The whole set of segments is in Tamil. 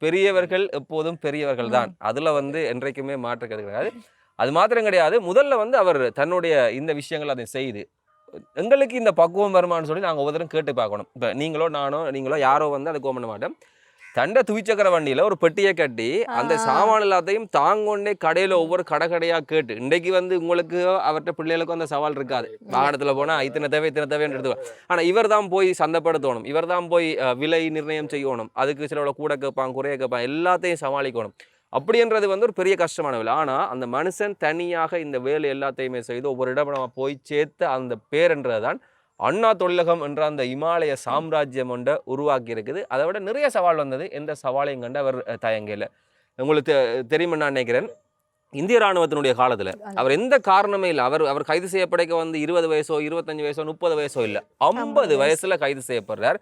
பெரியவர்கள் எப்போதும் பெரியவர்கள் தான். அதுல வந்து என்றைக்குமே மாற்று கருத்து கிடையாது. அது மாத்திரம் கிடையாது. முதல்ல வந்து அவர் தன்னுடைய இந்த விஷயங்கள் அதை செய்து எங்களுக்கு இந்த பக்குவம் வருமானு சொல்லி நாங்கள் ஒவ்வொருத்தரும் கேட்டு பார்க்கணும். இப்போ நீங்களோ யாரோ வந்து அதை கோமண மாட்டோம். தண்டை துவிச்சக்கர வண்டியில் ஒரு பெட்டியை கட்டி அந்த சாமான் எல்லாத்தையும் தாங்கொண்டே கடையில் ஒவ்வொரு கடையாக கேட்டு இன்றைக்கு வந்து உங்களுக்கு அவர்கிட்ட பிள்ளைகளுக்கும் அந்த சவால் இருக்காது. வாகனத்தில் போனால் இத்தனை தேவைன்னு எடுத்துக்கலாம். ஆனால் இவர் தான் போய் சந்தைப்படுத்தணும், இவர் தான் போய் விலை நிர்ணயம் செய்யணும், அதுக்கு சில கூட கேட்பான் குறைய கேட்பான், எல்லாத்தையும் சமாளிக்கணும். அப்படின்றது வந்து ஒரு பெரிய கஷ்டமான வேலை. ஆனால் அந்த மனுஷன் தனியாக இந்த வேலை எல்லாத்தையுமே செய்து ஒவ்வொரு இடம் நம்ம போய் சேர்த்த அந்த பேர்ன்றது தான் அண்ணா தொழிலகம் என்ற அந்த இமாலய சாம்ராஜ்யம் ஒன்றை உருவாக்கி இருக்குது. அதை விட நிறைய சவால் வந்தது. எந்த சவாலையும் கண்டு அவர் தயங்கல. உங்களுக்கு தெரியுமா நான் நினைக்கிறேன், இந்திய இராணுவத்தினுடைய காலத்தில் அவர் எந்த காரணமே இல்லை. அவர் கைது செய்யப்படைக்க வந்து 20 வயசோ 25 வயசோ 30 வயசோ இல்லை, 50 வயசுல கைது செய்யப்படுறார்.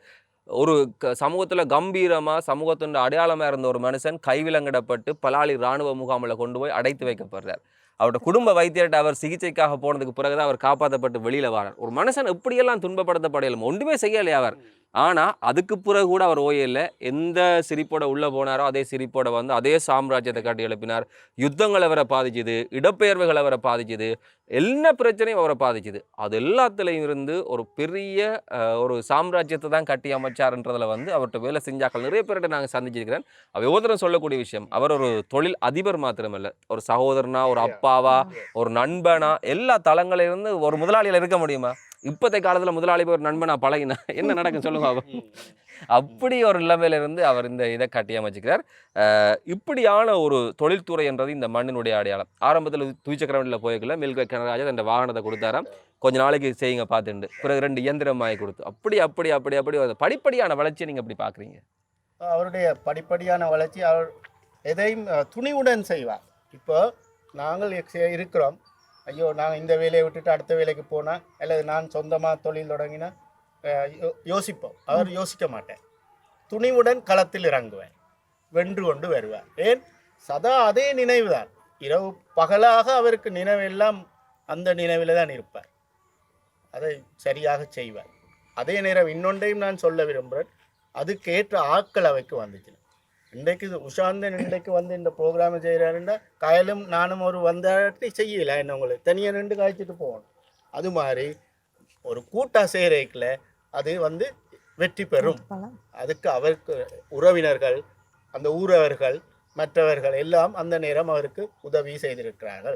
ஒரு சமூகத்தில் கம்பீரமாக சமூகத்தின் அடையாளமாக இருந்த ஒரு மனுஷன் கைவிலங்கிடப்பட்டு பலாலி இராணுவ முகாமில் கொண்டு போய் அடைத்து வைக்கப்படுறார். அவரோட குடும்ப வைத்தியர்கிட்ட அவர் சிகிச்சைக்காக போனதுக்கு பிறகுதான் அவர் காப்பாற்றப்பட்டு வெளியில வரார். ஒரு மனுஷன் எப்படியெல்லாம் துன்பப்படுத்தப்படையலும் ஒன்றுமே செய்யலையா அவர். ஆனால் அதுக்கு பிறகு கூட அவர் ஓயல. எந்த சிரிப்போட உள்ளே போனாரோ அதே சிரிப்போட வந்து அதே சாம்ராஜ்யத்தை காட்டி எழுப்பினார். யுத்தங்கள் அவரை பாதிச்சுது, இடப்பெயர்வுகள் அவரை பாதிச்சுது, என்ன பிரச்சனையும் அவரை பாதிச்சுது. அது எல்லாத்துலேயும் இருந்து ஒரு பெரிய ஒரு சாம்ராஜ்யத்தை தான் கட்டி அமைச்சார்ன்றதில் வந்து அவர்கிட்ட வேலை செஞ்சாக்கள் நிறைய பேர்கிட்ட நாங்கள் சந்திச்சிருக்கிறேன். அவர் ஒவ்வொருத்தரும் சொல்லக்கூடிய விஷயம், அவர் ஒரு தொழில் அதிபர் மாத்திரமல்ல, ஒரு சகோதரனா, ஒரு அப்பாவா, ஒரு நண்பனா, எல்லா தளங்களிலிருந்து ஒரு முதலாளியில் இருக்க முடியுமா? இப்போதைய காலத்தில் முதலாளி ஒரு நண்பனா பழகினா என்ன நடக்கும் சொல்லுங்க. அப்படி ஒரு நிலைமையில இருந்து அவர் இந்த இதை கட்டி அமைச்சுக்கிறார். இப்படியான ஒரு தொழில்துறை என்றது இந்த மண்ணினுடைய அடையாளம். ஆரம்பத்தில் துவிச்சக்கரவண்டியில் போய்க்கல மில்க கனராஜா அந்த வாகனத்தை கொடுத்தாராம், கொஞ்ச நாளைக்கு செய்யுங்க பார்த்துண்டு, பிறகு 2 இயந்திரம் வாங்கி கொடுத்து அப்படி படிப்படியான வளர்ச்சியை நீங்கள் எப்படி பார்க்குறீங்க? அவருடைய படிப்படியான வளர்ச்சி அவர் எதையும் துணிவுடன் செய்வார். இப்போ நாங்கள் இருக்கிறோம், ஐயோ நாங்கள் இந்த வேலையை விட்டுட்டு அடுத்த வேலைக்கு போனால் அல்லது நான் சொந்தமாக தொழில் தொடங்கினா யோசிப்போம். அவர் யோசிக்க மாட்டேன், துணிவுடன் களத்தில் இறங்குவேன், வென்று கொண்டு வருவார். ஏன் சதா அதே நினைவு தான், இரவு பகலாக அவருக்கு நினைவெல்லாம் அந்த நினைவில் தான் இருப்பார், அதை சரியாக செய்வார். அதே நேரம் இன்னொன்றையும் நான் சொல்ல விரும்புகிறேன், அதுக்கேற்ற ஆட்கள் அவைக்கு வந்துச்சு. இன்றைக்கு உஷாந்தன் இன்றைக்கு வந்து இந்த ப்ரோக்ராமை செய்கிறாருன்னா கயலும் நானும் ஒரு வந்தாட்டி செய்யலை, என்ன உங்களுக்கு தனியாக நின்று காய்ச்சிட்டு போகணும். அது மாதிரி ஒரு கூட்டாக செய்கிறதுக்குள்ள அது வந்து வெற்றி பெறும். அதுக்கு அவருக்கு உறவினர்கள், அந்த ஊரவர்கள், மற்றவர்கள் எல்லாம் அந்த நேரம் அவருக்கு உதவி செய்திருக்கிறார்கள்.